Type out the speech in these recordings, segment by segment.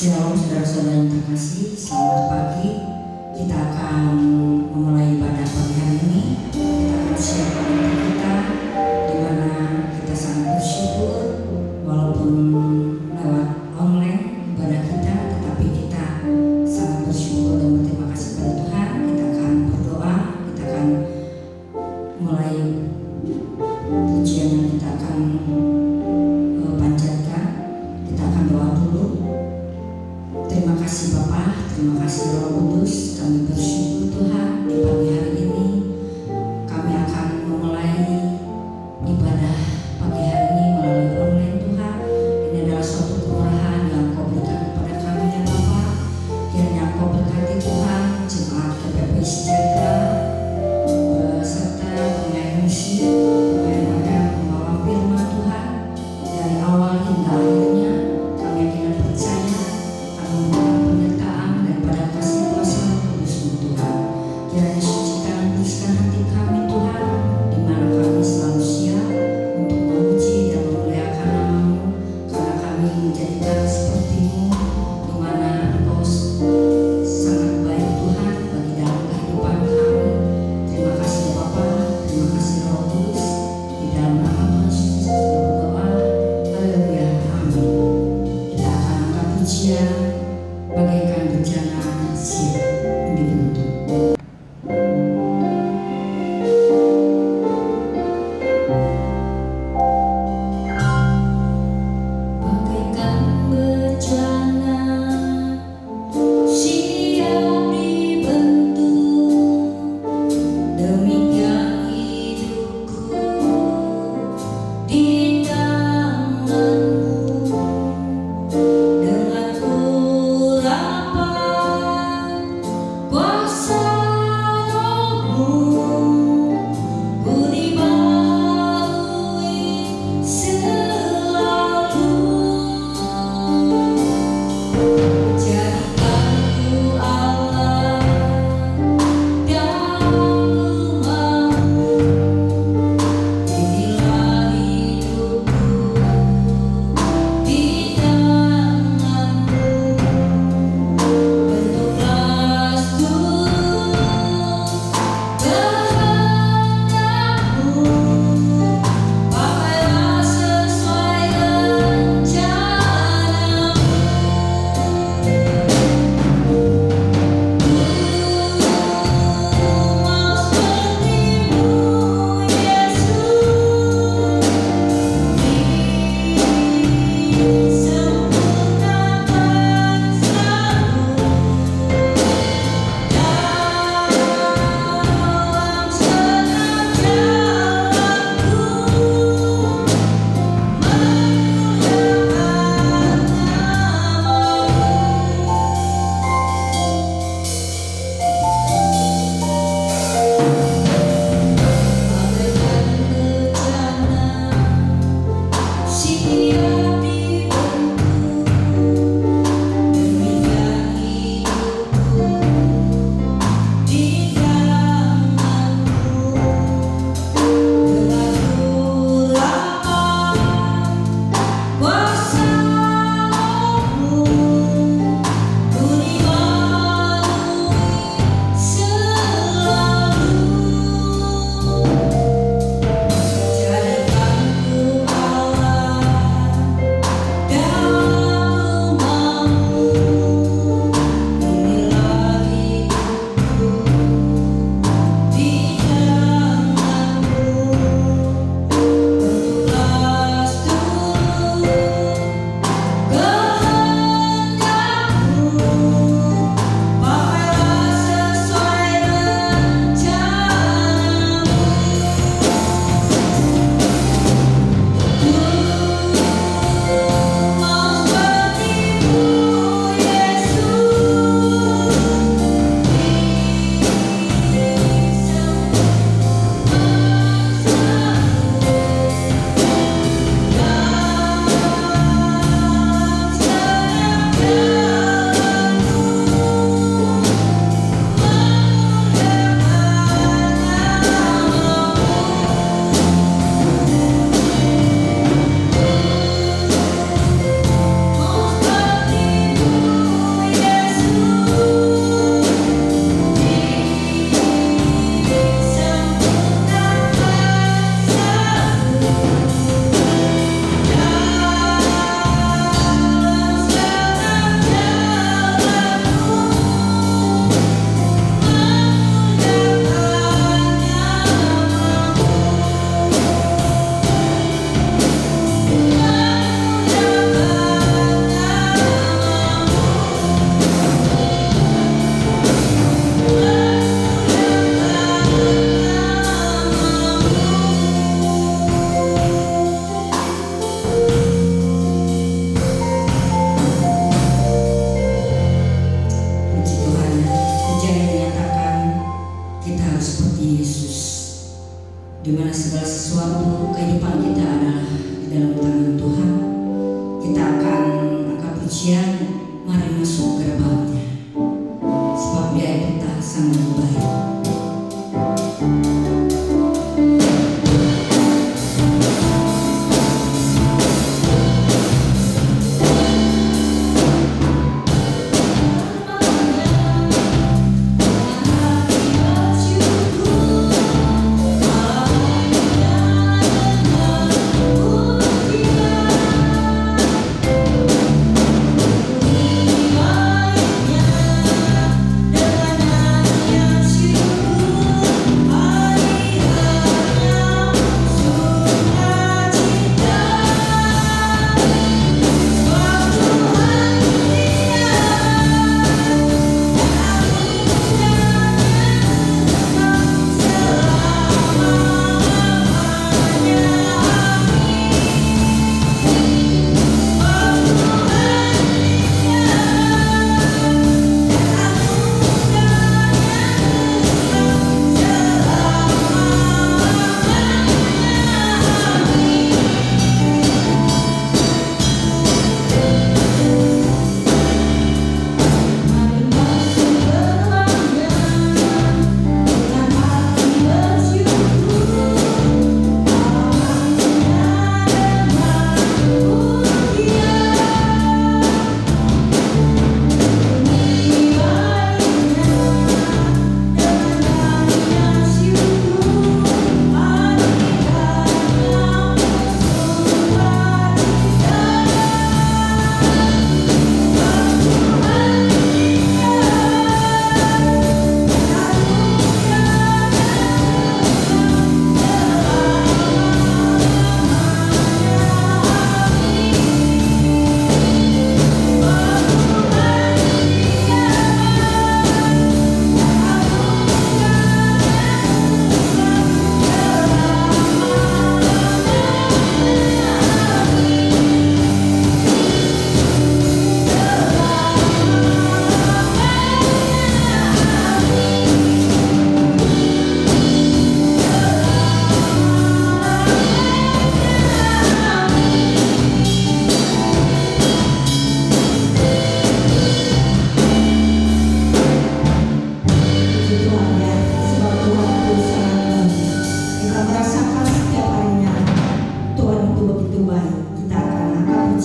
Shalom saudara-saudara yang terkasih, selamat pagi. Kita akan memulai ibadah pagi hari ini. Kita akan siapkan hati kita, di mana kita sangat bersyukur walaupun lewat online ibadah kita, tetapi kita sangat bersyukur dan berterima kasih pada Tuhan. Kita akan berdoa, kita akan mulai pujian yang kita akan panjatkan. Kita akan doa dulu. Terima kasih Bapa, terima kasih Roh Kudus. Kami bersyukur Tuhan di pagi hari ini kami akan memulai ibadah pagi hari ini melalui online Tuhan. Ini adalah suatu kemurahan yang Kau berikan kepada kami ya Bapa. Kiranya Kau berkati Tuhan jemaat KPPI Sejahtera beserta pemain musik, pemain pembawa firman Tuhan dari awal hingga akhirnya. Kami akan percaya penyertaan daripada kasih kuasa Roh Kudus Tuhan.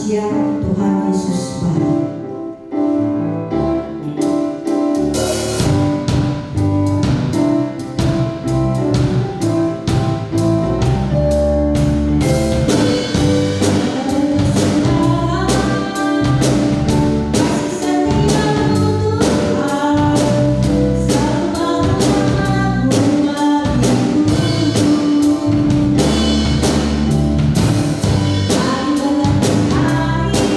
siang Tuhan Yesus baik. Hari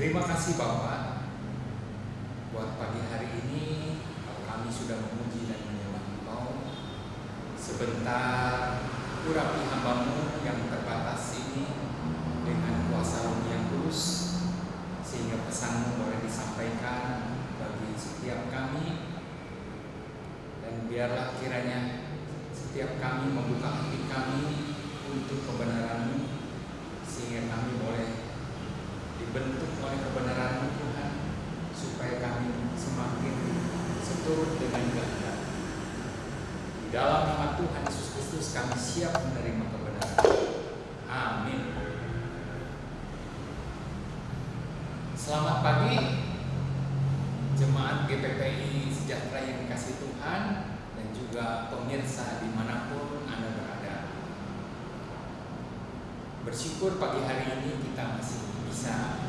Terima kasih Bapak buat pagi hari ini kami sudah memuji dan menyembah Engkau. Sebentar urapi hamba-Mu yang terbatas ini dengan kuasa Roh yang kudus, sehingga pesan-Mu boleh disampaikan bagi setiap kami. Dan biarlah kiranya setiap kami membuka hati kami untuk kebenaran-Mu, sehingga kami boleh dibentuk oleh kebenaran-Mu Tuhan, supaya kami semakin seturut dengan kehendak. Di dalam nama Tuhan Yesus Kristus kami siap menerima kebenaran. Amin. Selamat pagi jemaat GPPI Sejahtera yang dikasihi Tuhan dan juga pemirsa dimanapun Anda berada. Bersyukur pagi hari ini kita masih bisa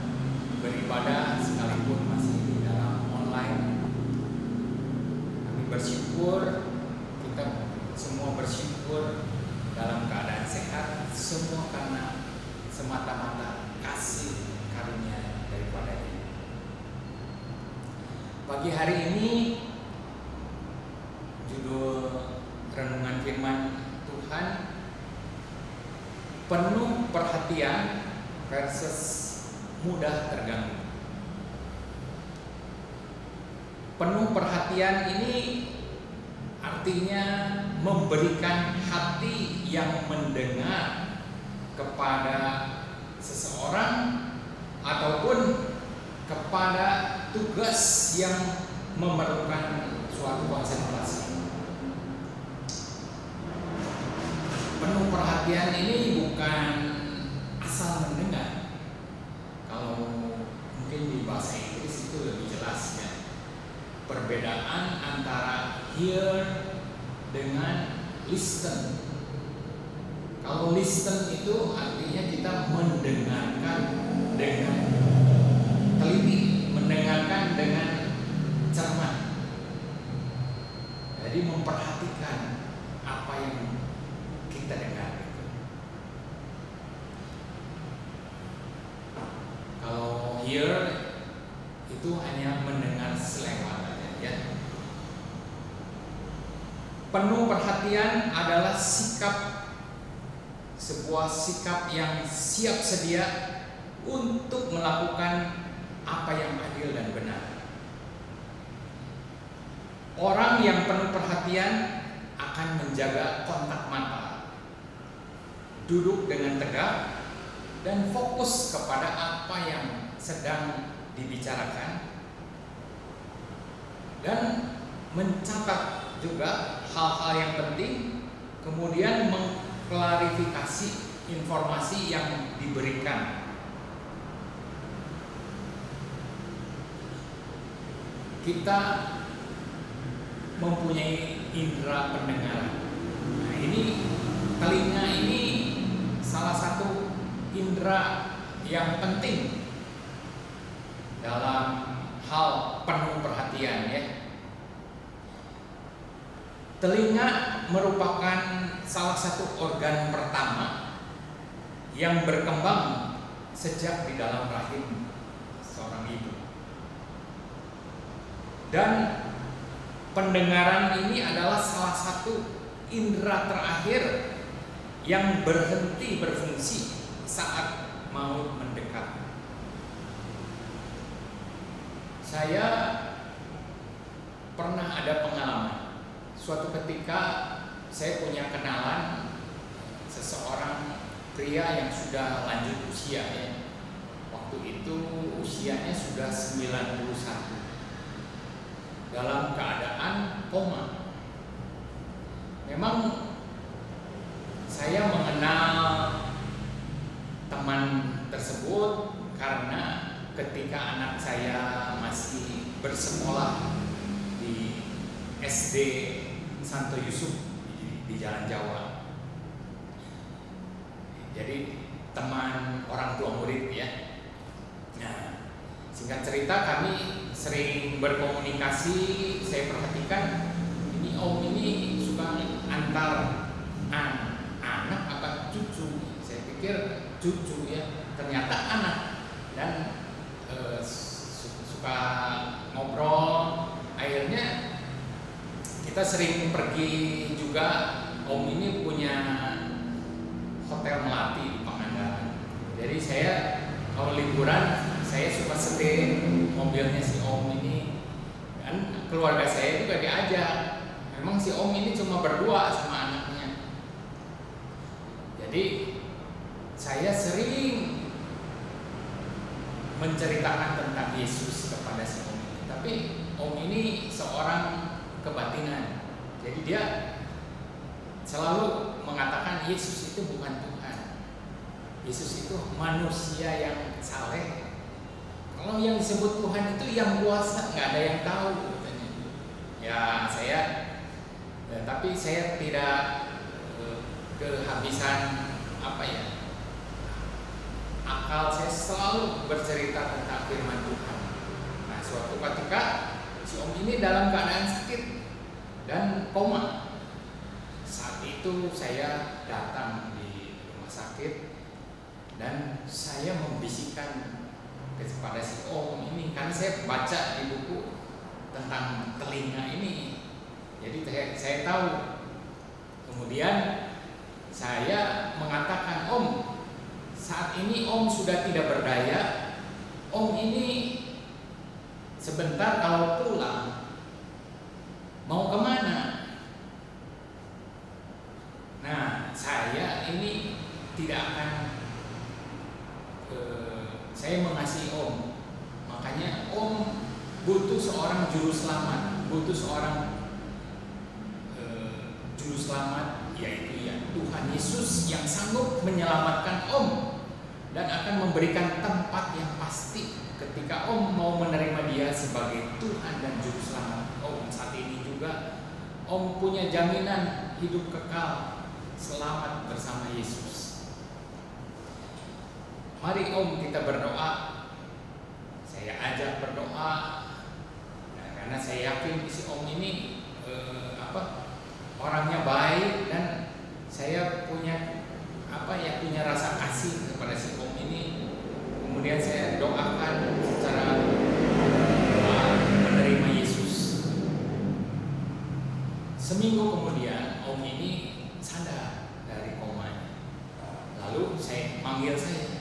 beribadah sekalipun masih di dalam online. Kami bersyukur, kita semua bersyukur dalam keadaan sehat, semua karena semata-mata kasih karunia daripada-Nya. Pagi hari ini judul renungan firman Tuhan penuh perhatian versus mudah terganggu. Penuh perhatian ini artinya memberikan hati yang mendengar kepada seseorang ataupun kepada tugas yang memerlukan suatu konsentrasi. Penuh perhatian ini bukan asal mendengar. Kalau mungkin di bahasa Inggris itu lebih jelas ya. Perbedaan antara hear dengan listen. Kalau listen itu artinya kita mendengarkan dengan teliti, mendengarkan dengan cermat. Jadi memperhatikan apa yang kita dengar. Kalau hear itu hanya mendengar selewat aja ya. Penuh perhatian adalah sebuah sikap yang siap sedia untuk melakukan apa yang adil dan benar. Orang yang penuh perhatian akan menjaga kontak mata, duduk dengan tegak, dan fokus kepada apa yang sedang dibicarakan, dan mencatat juga hal-hal yang penting, kemudian mengklarifikasi informasi yang diberikan. Kita mempunyai indera pendengaran. Nah, ini telinga ini salah satu indera yang penting dalam hal penuh perhatian ya. Telinga merupakan salah satu organ pertama yang berkembang sejak di dalam rahim seorang ibu. Dan pendengaran ini adalah salah satu indera terakhir yang berhenti berfungsi saat maut mendekat. Saya pernah ada pengalaman. Suatu ketika saya punya kenalan seseorang pria yang sudah lanjut usia ya. Waktu itu usianya sudah 91. Dalam keadaan koma. Memang saya mengenal teman tersebut karena ketika anak saya masih bersekolah di SD Santo Yusuf di Jalan Jawa. Jadi teman orang tua murid ya. Nah, singkat cerita kami sering berkomunikasi. Saya perhatikan ini om ini suka antar anak apa cucu. Saya pikir cucu ya, ternyata anak. Dan juga Om ini punya hotel melati di Pangandaran. Jadi saya kalau liburan saya suka setir mobilnya si Om ini, dan keluarga saya juga diajak. Memang si Om ini cuma berdua sama anaknya. Jadi saya sering menceritakan tentang Yesus kepada si Om ini. Tapi Om ini seorang kebatinan. Jadi dia selalu mengatakan Yesus itu bukan Tuhan. Yesus itu manusia yang saleh. Kalau yang disebut Tuhan itu yang kuasa, nggak ada yang tahu katanya. Ya tapi saya tidak kehabisan akal. Saya selalu bercerita tentang firman Tuhan. Nah, suatu ketika si Om ini dalam keadaan sakit dan koma. Saat itu saya datang di rumah sakit dan saya membisikkan kepada si Om ini, karena saya baca di buku tentang telinga ini. Jadi saya tahu. Kemudian saya mengatakan, Om, saat ini Om sudah tidak berdaya. Om ini sebentar kalau pulang mau kemana? Nah, saya ini tidak akan saya mengasihi Om. Makanya Om butuh seorang juru selamat, butuh seorang juru selamat, yaitu ya Tuhan Yesus yang sanggup menyelamatkan Om dan akan memberikan tempat yang pasti ketika Om mau menerima Dia sebagai Tuhan dan juru selamat Om. Saat ini juga Om punya jaminan hidup kekal, selamat bersama Yesus. Mari Om kita berdoa. Saya ajak berdoa. Nah, karena saya yakin si Om ini orangnya baik dan saya punya punya rasa kasih kepada si Om ini. Kemudian saya doakan secara menerima Yesus. Seminggu kemudian Om ini sadar dari komanya. Lalu saya manggil saya,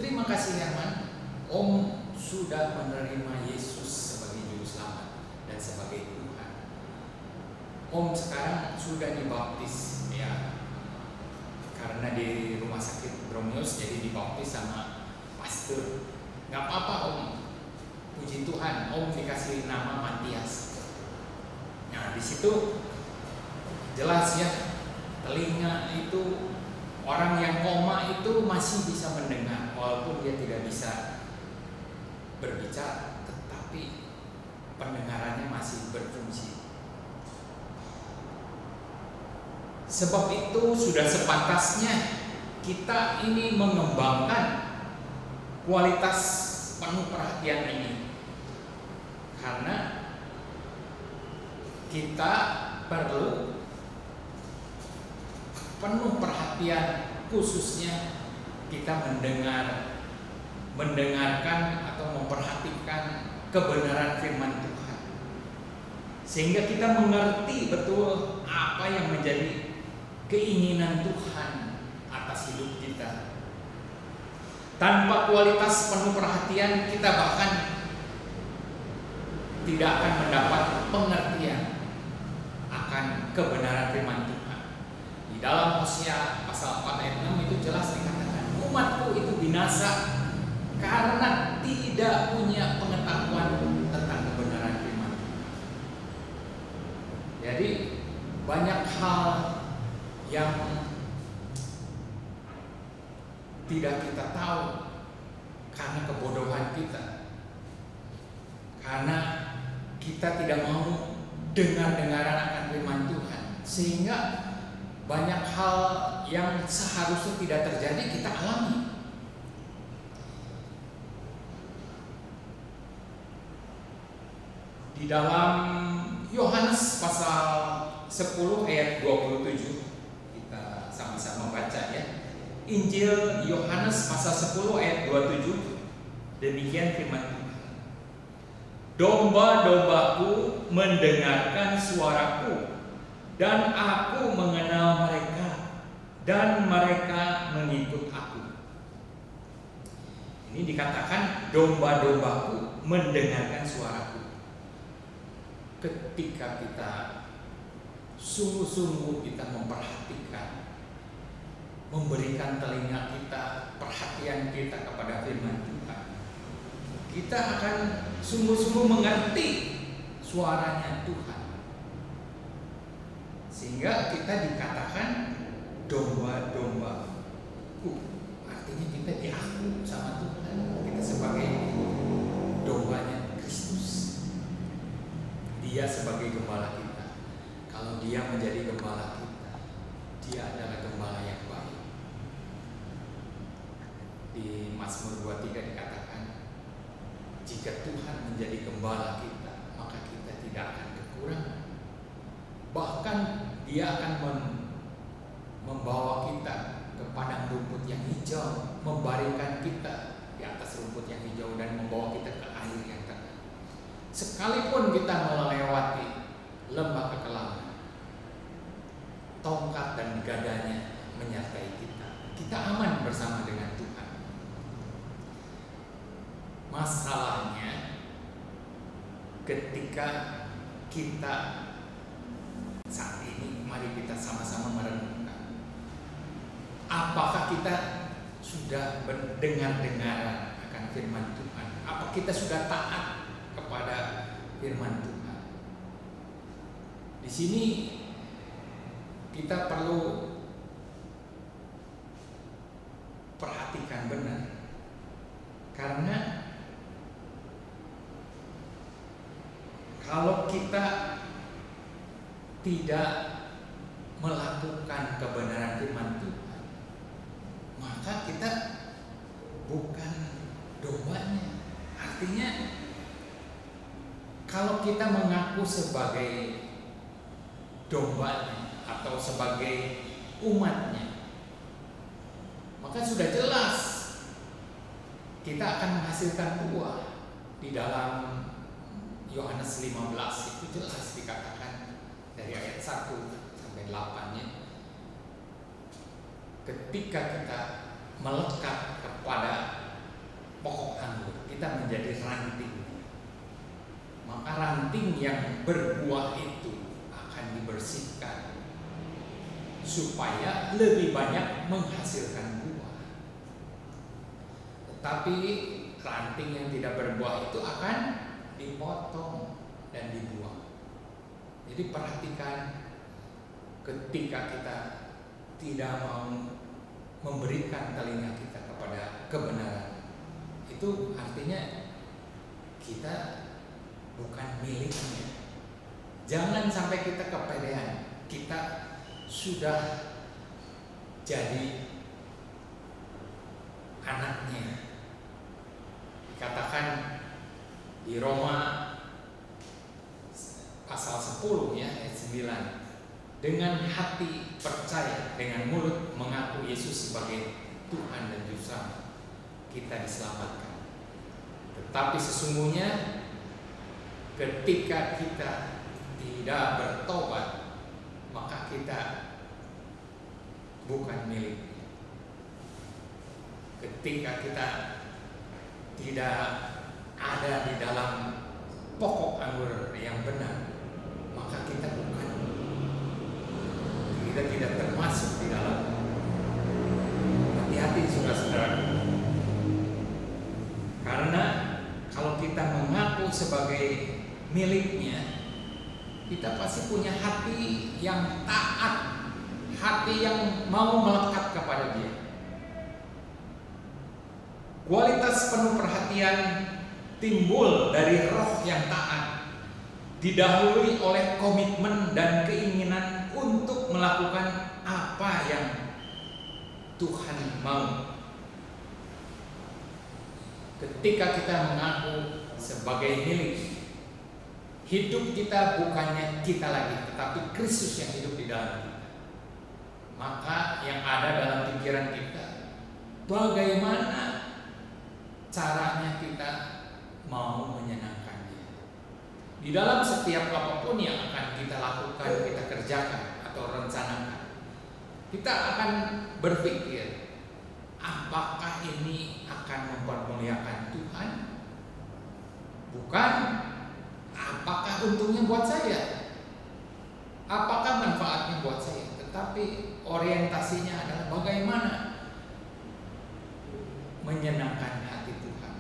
terima kasih Herman, Om sudah menerima Yesus sebagai juru selamat dan sebagai Tuhan. Om sekarang sudah dibaptis ya, karena di rumah sakit Bromius jadi dibaptis sama pastor. Gak apa-apa Om, puji Tuhan, Om dikasih nama Matias. Nah di situ jelas ya, telinga itu orang yang koma itu masih bisa mendengar walaupun dia tidak bisa berbicara, tetapi pendengarannya masih berfungsi. Sebab itu sudah sepantasnya kita ini mengembangkan kualitas penuh perhatian ini, karena kita perlu penuh perhatian, khususnya kita mendengarkan atau memperhatikan kebenaran firman Tuhan, sehingga kita mengerti betul apa yang menjadi keinginan Tuhan atas hidup kita. Tanpa kualitas penuh perhatian, kita bahkan tidak akan mendapat pengertian akan kebenaran firman Tuhan. Di dalam Hosea pasal 4 ayat 6 itu jelas dikatakan, umatku itu binasa karena tidak punya pengetahuan tentang kebenaran firman Tuhan. Jadi banyak hal yang tidak kita tahu karena kebodohan kita, karena kita tidak mau dengar-dengaran akan firman Tuhan, sehingga banyak hal yang seharusnya tidak terjadi kita alami. Di dalam Yohanes pasal 10 ayat 27, kita sama-sama baca ya. Injil Yohanes pasal 10 ayat 27, demikian firman Tuhan. Domba-dombaku mendengarkan suaraku, dan aku mengenal mereka, dan mereka mengikut aku. Ini dikatakan domba-dombaku mendengarkan suaraku. Ketika kita sungguh-sungguh kita memperhatikan, memberikan telinga kita, perhatian kita kepada firman Tuhan, kita akan sungguh-sungguh mengerti suaranya Tuhan. Sehingga kita dikatakan domba-dombaku. Artinya kita diaku sama Tuhan. Kita sebagai dombanya Kristus. Dia sebagai gembala kita. Kalau dia menjadi gembala kita, dia adalah gembala yang baik. Di Mazmur 23 dikatakan, jika Tuhan menjadi gembala kita, maka kita tidak akan kekurangan. Bahkan dia akan membawa kita ke padang rumput yang hijau, membaringkan kita di atas rumput yang hijau, dan membawa kita ke air yang tenang. Sekalipun kita melewati lembah kekelaman, tongkat dan gadanya menyertai kita. Kita aman bersama dengan Tuhan. Masalahnya ketika kita saat ini, mari kita sama-sama merenungkan, apakah kita sudah mendengar akan firman Tuhan? Apa kita sudah taat kepada firman Tuhan? Di sini kita perlu perhatikan benar, karena kalau kita tidak melakukan kebenaran firman Tuhan, maka kita bukan dombanya. Artinya, kalau kita mengaku sebagai dombanya atau sebagai umatnya, maka sudah jelas kita akan menghasilkan buah. Di dalam Yohanes 15 itu jelas dikatakan dari ayat 1 sampai 8-nya, ketika kita melekat kepada pokok anggur, kita menjadi ranting. Maka ranting yang berbuah itu akan dibersihkan supaya lebih banyak menghasilkan buah. Tetapi ranting yang tidak berbuah itu akan dipotong dan dibuang. Jadi perhatikan, ketika kita tidak mau memberikan telinga kita kepada kebenaran, itu artinya kita bukan miliknya. Jangan sampai kita kepedean, kita sudah jadi anaknya. Dikatakan di Roma pasal 10 ya ayat 9, dengan hati percaya, dengan mulut mengaku Yesus sebagai Tuhan dan Juru Selamat, kita diselamatkan. Tetapi sesungguhnya ketika kita tidak bertobat, maka kita bukan miliknya. Ketika kita tidak ada di dalam pokok anggur yang benar, maka kita tidak termasuk di dalam. Hati-hati saudara-saudara, karena kalau kita mengaku sebagai miliknya, kita pasti punya hati yang taat, hati yang mau melekat kepada Dia. Kualitas penuh perhatian timbul dari roh yang taat, didahului oleh komitmen dan keinginan untuk melakukan apa yang Tuhan mau. Ketika kita mengaku sebagai milik, hidup kita bukannya kita lagi, tetapi Kristus yang hidup di dalam kita. Maka yang ada dalam pikiran kita, bagaimana caranya kita mau menyenangkan Dia. Di dalam setiap apapun yang akan kita lakukan, kita kerjakan, atau rencanakan. Kita akan berpikir, apakah ini akan mempermuliakan Tuhan? Bukan. Apakah untungnya buat saya? Apakah manfaatnya buat saya? Tetapi orientasinya adalah bagaimana menyenangkan hati Tuhan.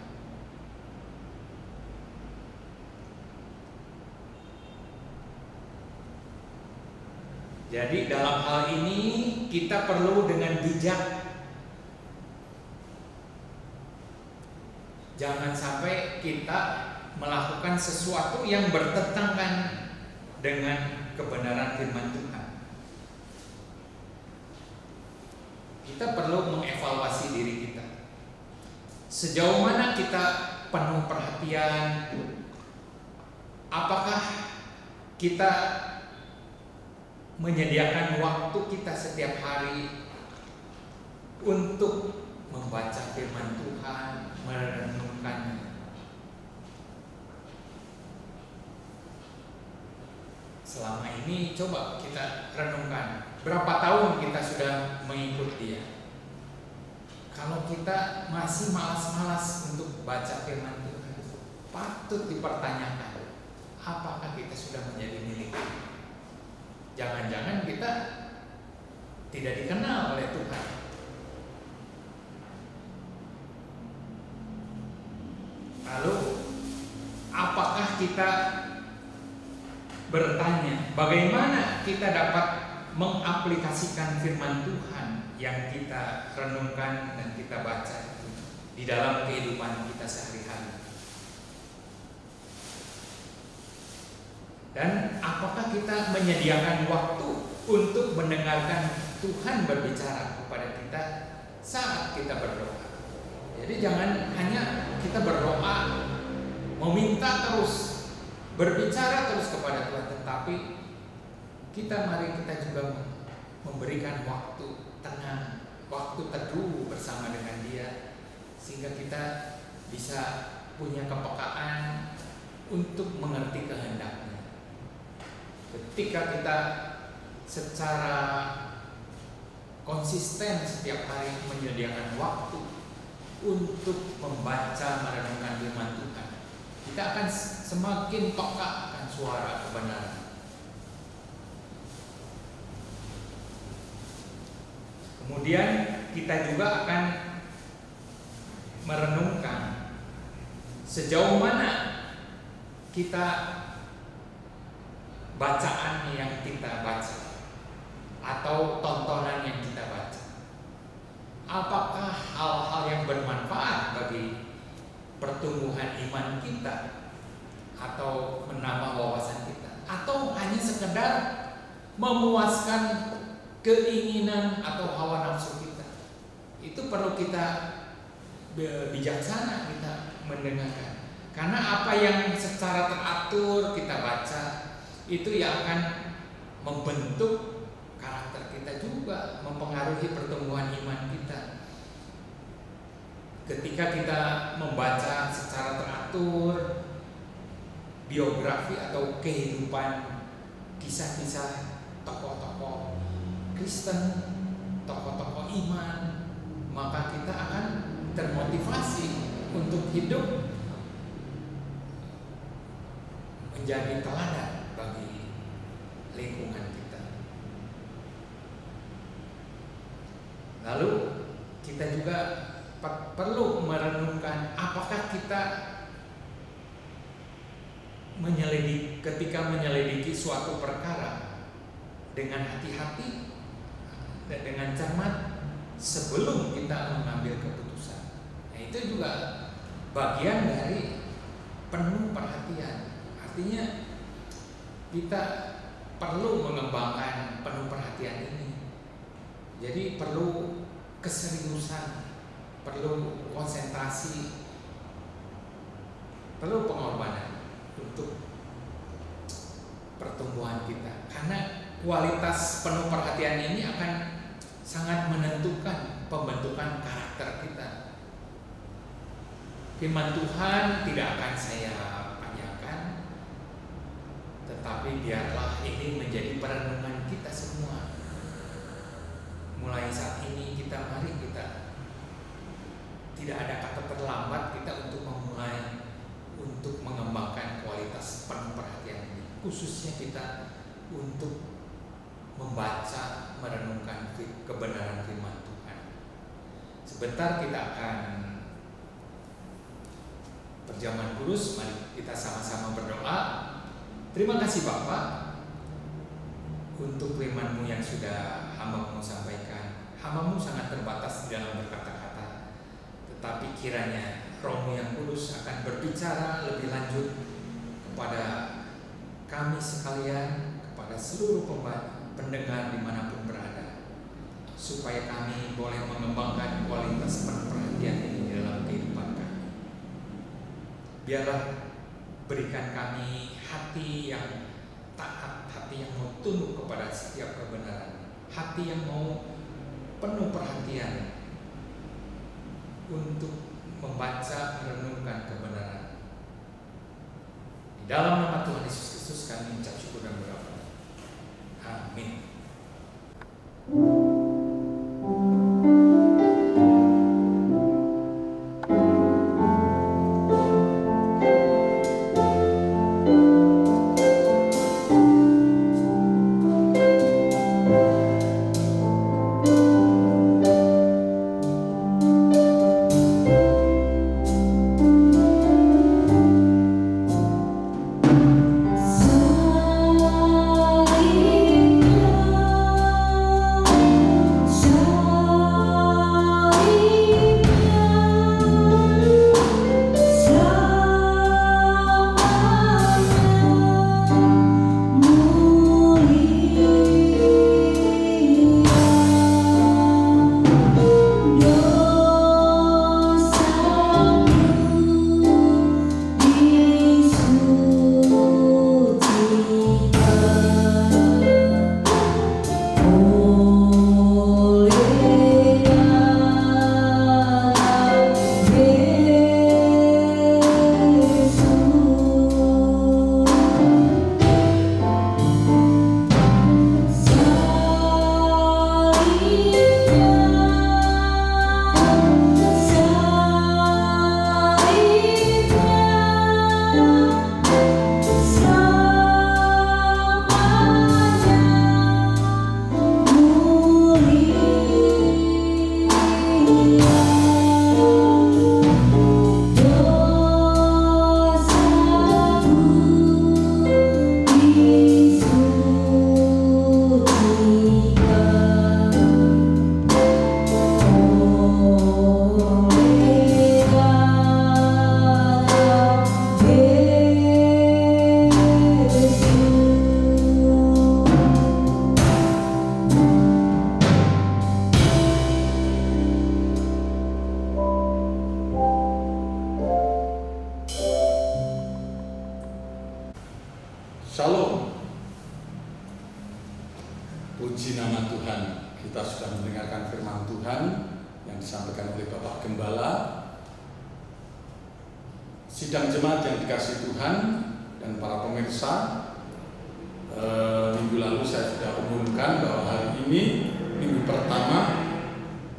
Jadi dalam hal ini kita perlu dengan bijak. Jangan sampai kita melakukan sesuatu yang bertentangan dengan kebenaran firman Tuhan. Kita perlu mengevaluasi diri kita. Sejauh mana kita penuh perhatian? Apakah kita menyediakan waktu kita setiap hari untuk membaca firman Tuhan, merenungkannya? Selama ini coba kita renungkan, berapa tahun kita sudah mengikut Dia? Kalau kita masih malas-malas untuk baca firman Tuhan, patut dipertanyakan, apakah kita sudah menjadi milik Dia? Jangan-jangan kita tidak dikenal oleh Tuhan. Lalu, apakah kita bertanya, bagaimana kita dapat mengaplikasikan firman Tuhan yang kita renungkan dan kita baca di dalam kehidupan kita sehari-hari? Dan apakah kita menyediakan waktu untuk mendengarkan Tuhan berbicara kepada kita saat kita berdoa? Jadi jangan hanya kita berdoa, meminta terus, berbicara terus kepada Tuhan, tetapi mari kita juga memberikan waktu tenang, waktu teduh bersama dengan Dia, sehingga kita bisa punya kepekaan untuk mengerti kehendak-Nya. Ketika kita secara konsisten setiap hari menyediakan waktu untuk membaca, merenungkan firman Tuhan, kita akan semakin peka akan suara kebenaran. Kemudian kita juga akan merenungkan sejauh mana kita bacaan yang kita baca atau tontonan yang kita baca. Apakah hal-hal yang bermanfaat bagi pertumbuhan iman kita atau menambah wawasan kita, atau hanya sekedar memuaskan keinginan atau hawa nafsu kita? Itu perlu kita bijaksana kita mendengarkan, karena apa yang secara teratur kita baca itu yang akan membentuk karakter kita juga, mempengaruhi pertumbuhan iman kita. Ketika kita membaca secara teratur biografi atau kehidupan, kisah-kisah tokoh-tokoh Kristen, tokoh-tokoh iman, maka kita akan termotivasi untuk hidup menjadi teladan bagi lingkungan kita. Lalu kita juga perlu merenungkan, apakah kita ketika menyelidiki suatu perkara dengan hati-hati dan dengan cermat sebelum kita mengambil keputusan. Nah, itu juga bagian dari penuh perhatian. Artinya kita perlu mengembangkan penuh perhatian ini. Jadi perlu keseriusan, perlu konsentrasi, perlu pengorbanan untuk pertumbuhan kita. Karena kualitas penuh perhatian ini akan sangat menentukan pembentukan karakter kita. Firman Tuhan tidak akan saya panjangkan, tetapi biarlah ini menjadi perenungan kita semua. Mulai saat ini mari kita tidak ada kata terlambat kita untuk memulai untuk mengembangkan kualitas penuh perhatian ini. Khususnya kita untuk membaca, merenungkan kebenaran firman Tuhan. Sebentar kita akan perjamuan kudus, mari kita sama-sama berdoa. Terima kasih Bapa untuk firman-Mu yang sudah hamba-Mu sampaikan. Hamba-Mu sangat terbatas di dalam berkata-kata, tetapi kiranya Roh-Mu yang kudus akan berbicara lebih lanjut kepada kami sekalian, kepada seluruh pendengar dimanapun berada, supaya kami boleh mengembangkan kualitas perhatian ini dalam kehidupan kami. Biarlah berikan kami hati yang taat, hati yang mau tunduk kepada setiap kebenaran, hati yang mau penuh perhatian untuk membaca, merenungkan kebenaran. Di dalam nama Tuhan Yesus Kristus kami mengucap syukur dan berdoa. Amin. Shalom. Puji nama Tuhan. Kita sudah mendengarkan firman Tuhan yang disampaikan oleh Bapak Gembala. Sidang jemaat yang dikasihi Tuhan dan para pemirsa, minggu lalu saya sudah umumkan bahwa hari ini, minggu pertama,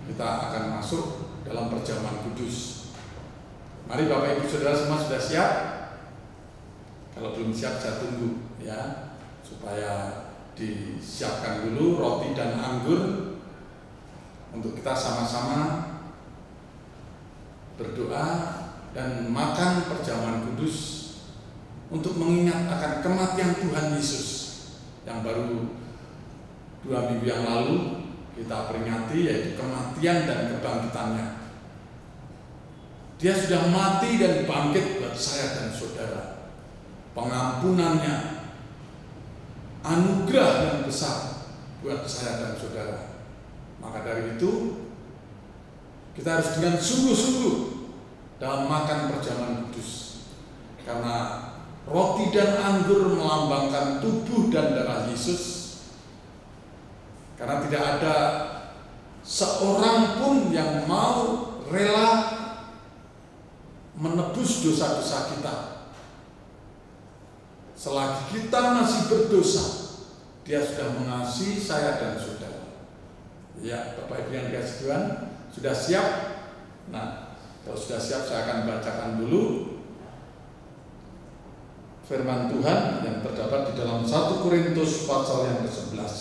kita akan masuk dalam perjamuan kudus. Mari Bapak Ibu Saudara semua sudah siap? Kalau belum siap saya tunggu ya, supaya disiapkan dulu roti dan anggur untuk kita sama-sama berdoa dan makan perjamuan kudus untuk mengingat akan kematian Tuhan Yesus yang baru 2 minggu yang lalu kita peringati, yaitu kematian dan kebangkitannya. Dia sudah mati dan bangkit buat saya dan saudara. Pengampunannya, anugerah yang besar buat saya dan saudara. Maka dari itu kita harus dengan sungguh-sungguh dalam makan perjamuan kudus, karena roti dan anggur melambangkan tubuh dan darah Yesus. Karena tidak ada seorang pun yang mau rela menebus dosa-dosa kita. Selagi kita masih berdosa, Dia sudah mengasihi saya dan saudara. Ya, Bapak Ibu yang dikasihi Tuhan, sudah siap? Nah, kalau sudah siap saya akan bacakan dulu firman Tuhan yang terdapat di dalam 1 Korintus pasal yang ke-11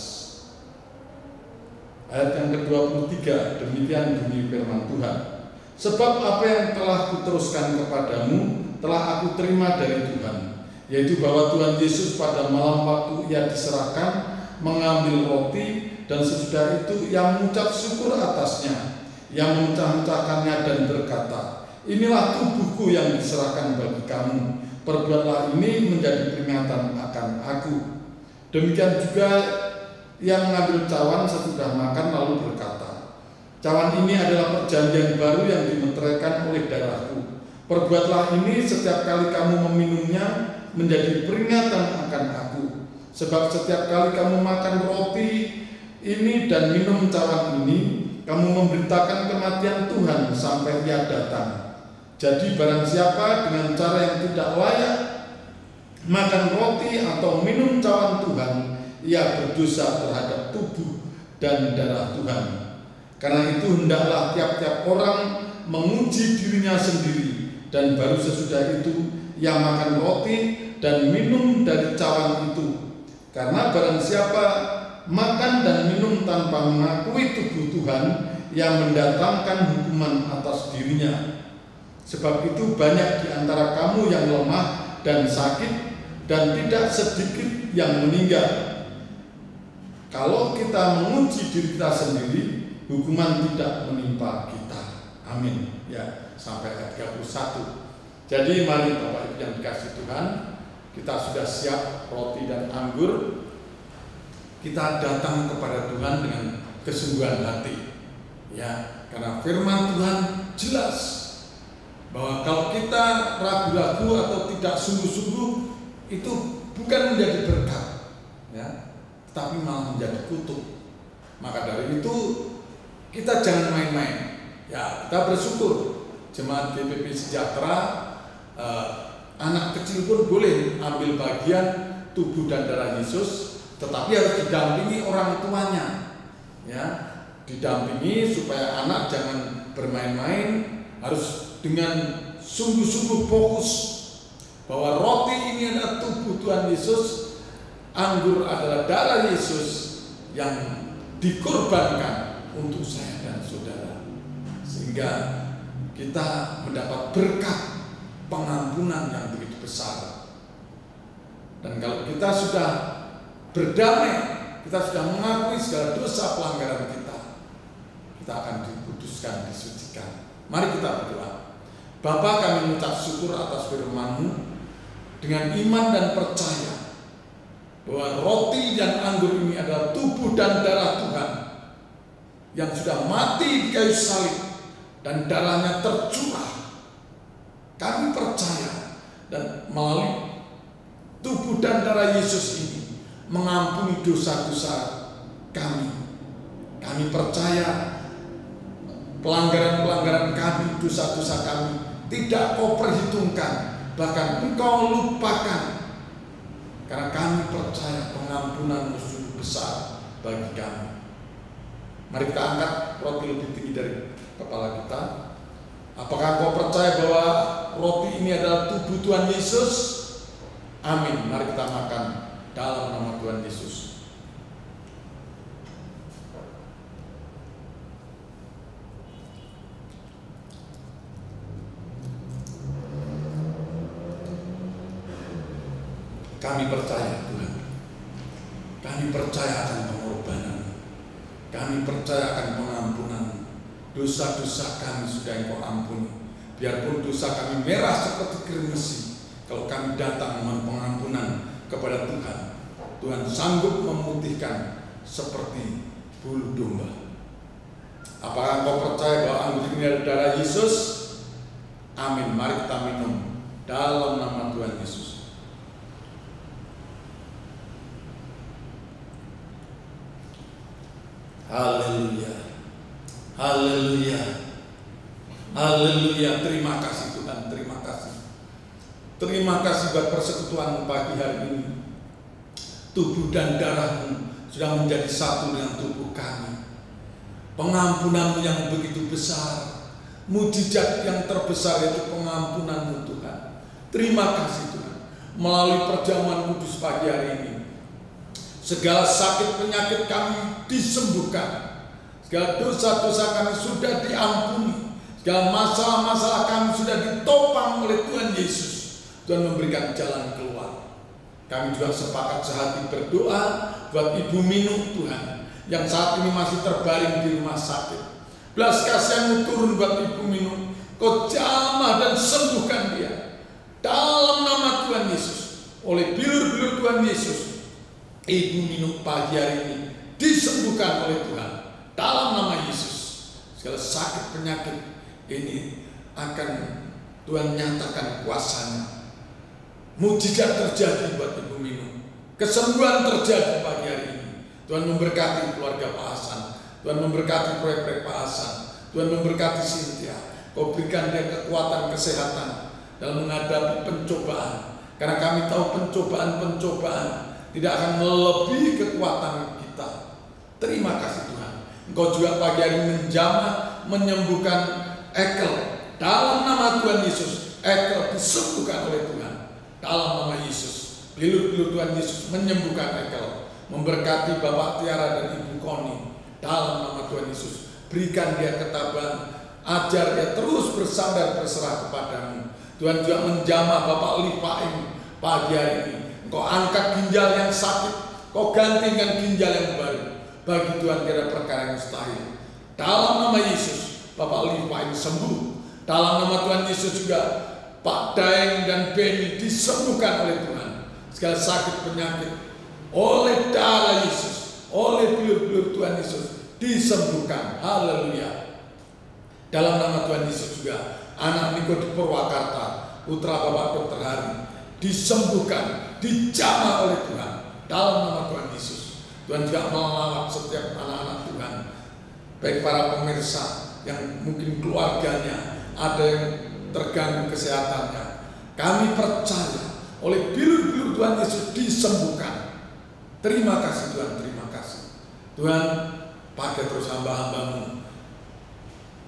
ayat yang ke-23. Demikian bunyi firman Tuhan. Sebab apa yang telah kuteruskan kepadamu telah aku terima dari Tuhan, yaitu bahwa Tuhan Yesus pada malam waktu ia diserahkan mengambil roti, dan sesudah itu ia mengucap syukur atasnya, ia memecah-mecahkannya dan berkata, inilah tubuhku yang diserahkan bagi kamu, perbuatlah ini menjadi peringatan akan aku. Demikian juga ia mengambil cawan sesudah makan lalu berkata, cawan ini adalah perjanjian baru yang dimeteraikan oleh darahku. Perbuatlah ini setiap kali kamu meminumnya menjadi peringatan akan aku. Sebab setiap kali kamu makan roti ini dan minum cawan ini, kamu memberitakan kematian Tuhan sampai ia datang. Jadi barang siapa dengan cara yang tidak layak makan roti atau minum cawan Tuhan, ia berdosa terhadap tubuh dan darah Tuhan. Karena itu hendaklah tiap-tiap orang menguji dirinya sendiri, dan baru sesudah itu ia makan roti dan minum dari cawan itu. Karena barang siapa makan dan minum tanpa mengakui tubuh Tuhan, ia mendatangkan hukuman atas dirinya. Sebab itu banyak di antara kamu yang lemah dan sakit, dan tidak sedikit yang meninggal. Kalau kita menguji diri kita sendiri, hukuman tidak menimpa kita. Amin. Ya, sampai ayat 31. Jadi mari Bapak Ibu yang dikasihi Tuhan, kita sudah siap roti dan anggur. Kita datang kepada Tuhan dengan kesungguhan hati. Ya, karena firman Tuhan jelas bahwa kalau kita ragu-ragu atau tidak sungguh-sungguh, itu bukan menjadi berkat, ya, tapi malah menjadi kutuk. Maka dari itu kita jangan main-main. Ya, kita bersyukur jemaat GPP Sejahtera, anak kecil pun boleh ambil bagian tubuh dan darah Yesus, tetapi harus didampingi orang tuanya, ya, didampingi supaya anak jangan bermain-main, harus dengan sungguh-sungguh fokus bahwa roti ini adalah tubuh Tuhan Yesus, anggur adalah darah Yesus yang dikorbankan untuk saya dan saudara, sehingga kita mendapat berkat pengampunan yang begitu besar. Dan kalau kita sudah berdamai, kita sudah mengakui segala dosa pelanggaran kita akan dikuduskan, disucikan. Mari kita berdoa. Bapa, kami mengucap syukur atas firman-Mu dengan iman dan percaya bahwa roti dan anggur ini adalah tubuh dan darah Tuhan yang sudah mati di kayu salib dan darahnya tercurah. Kami percaya dan melalui tubuh dan darah Yesus ini mengampuni dosa-dosa kami. Kami percaya pelanggaran-pelanggaran kami, dosa-dosa kami tidak Kau perhitungkan, bahkan Engkau lupakan, karena kami percaya pengampunan sungguh besar bagi kami. Mari kita angkat roti lebih tinggi dari kepala kita. Apakah Kau percaya bahwa roti ini adalah tubuh Tuhan Yesus? Amin. Mari kita makan dalam nama Tuhan Yesus. Kami percaya Tuhan, kami percaya akan pengorbanan, kami percaya akan pengampunan. Dosa-dosa kami sudah Engkau ampuni. Biarpun dosa kami merah seperti kirmisi, kalau kami datang mohon pengampunan kepada Tuhan, Tuhan sanggup memutihkan seperti bulu domba. Apakah Engkau percaya bahwa anggur ini adalah darah Yesus? Amin. Mari kita minum dalam nama Tuhan Yesus. Haleluya, haleluya, haleluya. Terima kasih Tuhan, terima kasih. Terima kasih buat persekutuan pagi hari ini. tubuh dan darah-Mu sudah menjadi satu dengan tubuh kami. Pengampunan-Mu yang begitu besar, mujizat yang terbesar yaitu pengampunan-Mu Tuhan. Terima kasih Tuhan. Melalui perjamuan kudus pagi hari ini, segala sakit penyakit kami disembuhkan. Segala dosa-dosa kami sudah diampuni. Segala masalah-masalah kami sudah ditopang oleh Tuhan Yesus. Tuhan memberikan jalan keluar. Kami juga sepakat sehati berdoa buat Ibu Minuk Tuhan, yang saat ini masih terbaring di rumah sakit. Belas kasihan-Mu turun buat Ibu Minuk. Kau jamah dan sembuhkan dia. Dalam nama Tuhan Yesus. Oleh bilur-bilur Tuhan Yesus, Ibu Minuk pagi hari ini disembuhkan oleh Tuhan. Dalam nama Yesus, segala sakit penyakit ini akan Tuhan nyatakan kuasa-Nya. Mujizat terjadi buat Ibu Minuk. Kesembuhan terjadi pagi hari ini. Tuhan memberkati keluarga Pak Hasan. Tuhan memberkati proyek-proyek Pak Hasan. Tuhan memberkati Cynthia. Kau berikan dia kekuatan kesehatan dalam menghadapi pencobaan. Karena kami tahu pencobaan-pencobaan tidak akan melebihi kekuatan kita. Terima kasih Tuhan. Engkau juga pagi hari menjamah, menyembuhkan Ekel. Dalam nama Tuhan Yesus, Ekel disembuhkan oleh Tuhan. Dalam nama Yesus, bilur-bilur Tuhan Yesus menyembuhkan Ekel. Memberkati Bapak Tiara dan Ibu Koni. Dalam nama Tuhan Yesus, berikan dia ketabahan. Ajar dia terus bersandar berserah kepadamu. Tuhan juga menjamah Bapak Lipaim pagi hari ini. Engkau angkat ginjal yang sakit, kau ganti dengan ginjal yang baru. Bagi Tuhan tidak ada perkara yang mustahil. Dalam nama Yesus, Bapak Lipaim sembuh. Dalam nama Tuhan Yesus juga Pak Daeng dan Beni disembuhkan oleh Tuhan. Segala sakit penyakit oleh darah Yesus, oleh bilur-bilur Tuhan Yesus disembuhkan. Haleluya. Dalam nama Tuhan Yesus juga anak Niko di Purwakarta, putra Bapak Dr. Hari, disembuhkan, dijamah oleh Tuhan. Dalam nama Tuhan Yesus. Tuhan juga melawat setiap anak-anak Tuhan, baik para pemirsa yang mungkin keluarganya ada yang terganggu kesehatannya. Kami percaya oleh bilur-bilur Tuhan Yesus disembuhkan. Terima kasih Tuhan, terima kasih. Tuhan, pakai terus hamba-hamba-Mu,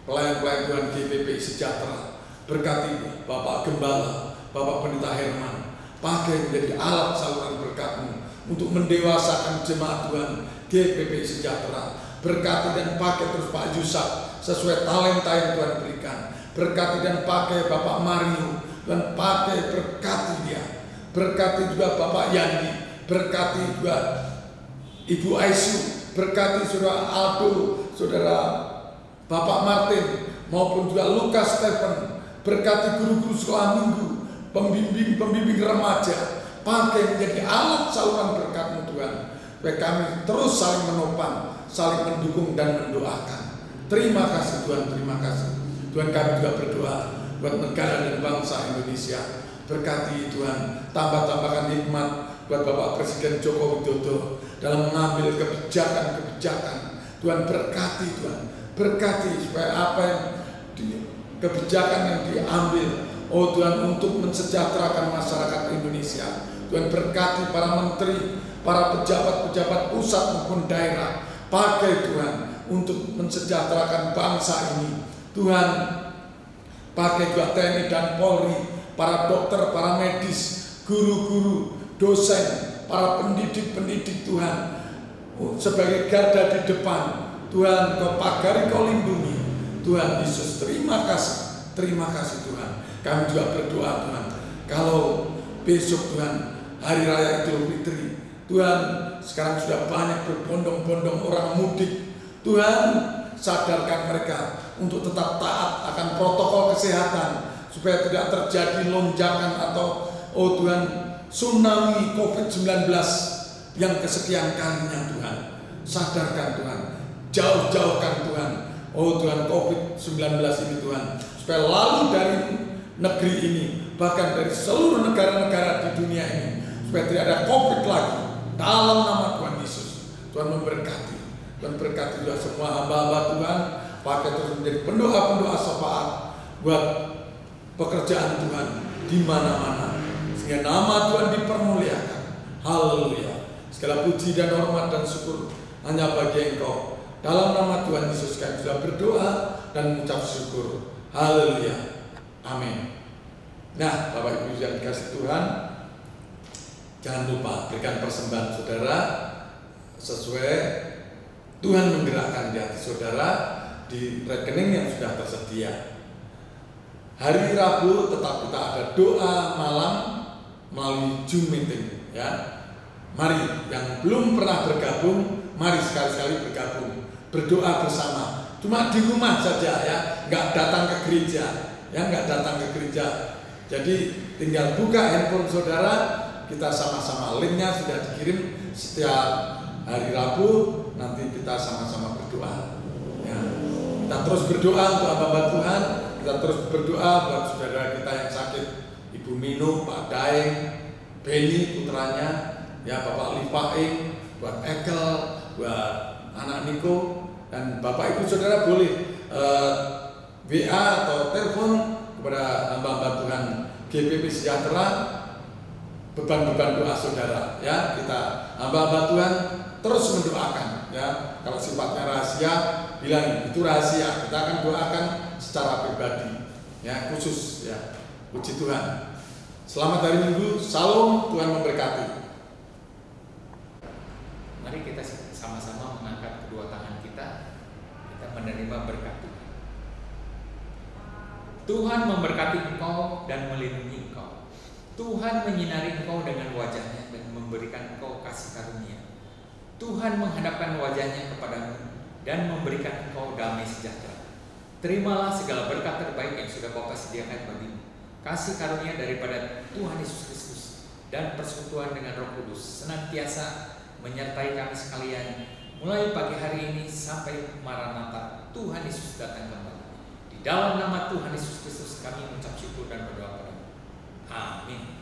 pelayan-pelayan Tuhan GPP Sejahtera. Berkati Bapak Gembala, Bapak Pendeta Herman, pakai menjadi alat saluran berkat-Mu untuk mendewasakan jemaat Tuhan GPP Sejahtera. Berkati dan pakai terus Pak Yusuf sesuai talenta yang Tuhan berikan. Berkati dan pakai Bapak Mario, dan pakai berkati dia. Berkati juga Bapak Yandi, berkati juga Ibu Aisyah, berkati Saudara Aldo, Saudara Bapak Martin, maupun juga Lukas Stephen. Berkati guru-guru sekolah minggu, pembimbing remaja. Pakai menjadi alat saluran berkat-Mu Tuhan. Supaya kami terus saling menopang, saling mendukung dan mendoakan. Terima kasih Tuhan, terima kasih. Tuhan, kami juga berdoa buat negara dan bangsa Indonesia. Berkati Tuhan, tambah-tambahkan hikmat buat Bapak Presiden Joko Widodo dalam mengambil kebijakan-kebijakan. Tuhan berkati Tuhan, berkati supaya apa yang kebijakan yang diambil, oh Tuhan, untuk mensejahterakan masyarakat Indonesia. Tuhan berkati para menteri, para pejabat-pejabat pusat maupun daerah. Pakai Tuhan untuk mensejahterakan bangsa ini. Tuhan, pakai juga TNI dan Polri, para dokter, para medis, guru-guru, dosen, para pendidik-pendidik Tuhan, sebagai garda di depan. Tuhan, Kau pagari, Kau lindungi. Tuhan Yesus, terima kasih Tuhan. Kami juga berdoa Tuhan, kalau besok Tuhan Hari Raya Idul Fitri, Tuhan, sekarang sudah banyak berbondong-bondong orang mudik. Tuhan, sadarkan mereka untuk tetap taat akan protokol kesehatan, supaya tidak terjadi lonjakan atau, oh Tuhan, tsunami COVID-19 yang kesekian kalinya Tuhan. Sadarkan Tuhan, jauh-jauhkan Tuhan, oh Tuhan, COVID-19 ini Tuhan, supaya lalu dari negeri ini, bahkan dari seluruh negara-negara di dunia ini, supaya tidak ada COVID lagi. Dalam nama Tuhan Yesus, Tuhan memberkati. Tuhan berkati juga semua hamba-hamba Tuhan, pakai terus menjadi pendoa-pendoa syafaat buat pekerjaan Tuhan di mana-mana, sehingga nama Tuhan dipermuliakan. Haleluya. Segala puji dan hormat dan syukur hanya bagi Engkau. Dalam nama Tuhan Yesus kami sudah berdoa dan mengucap syukur. Haleluya. Amin. Nah, Bapak Ibu yang dikasih Tuhan, jangan lupa berikan persembahan saudara sesuai Tuhan menggerakkan di hati saudara di rekening yang sudah tersedia. Hari Rabu tetap kita ada doa malam melalui Zoom meeting, ya. Mari yang belum pernah bergabung, mari sekali-sekali bergabung, berdoa bersama. Cuma di rumah saja, ya, nggak datang ke gereja, ya, nggak datang ke gereja. Jadi tinggal buka handphone saudara, kita sama-sama, linknya sudah dikirim setiap hari Rabu. Nanti kita sama-sama berdoa, ya. Kita terus berdoa untuk hamba Tuhan, kita terus berdoa buat saudara kita yang sakit, Ibu Minu, Pak Daeng, Beni putranya, ya, Bapak Lipaing, buat Ekel, buat anak Niko, dan Bapak Ibu saudara boleh WA atau telepon kepada hamba-hamba Tuhan GPP Sejahtera, beban-beban doa saudara, ya. Kita hamba-hamba Tuhan terus mendoakan, ya. Kalau sifatnya rahasia, bilang itu rahasia, kita akan doakan secara pribadi, ya, khusus, ya. Puji Tuhan. Selamat hari Minggu, salam, Tuhan memberkati. Mari kita sama-sama mengangkat kedua tangan kita menerima berkat Tuhan. Tuhan memberkati engkau dan melindungi engkau. Tuhan menyinari engkau dengan wajahnya dan memberikan engkau kasih karunia. Tuhan menghadapkan wajahnya kepadamu dan memberikan engkau damai sejahtera. Terimalah segala berkat terbaik yang sudah Bapa sediakan bagimu. Kasih karunia daripada Tuhan Yesus Kristus dan persekutuan dengan Roh Kudus senantiasa menyertai kami sekalian mulai pagi hari ini sampai Maranatha Tuhan Yesus datang kembali. Di dalam nama Tuhan Yesus Kristus kami mengucap syukur dan berdoa padamu. Amin.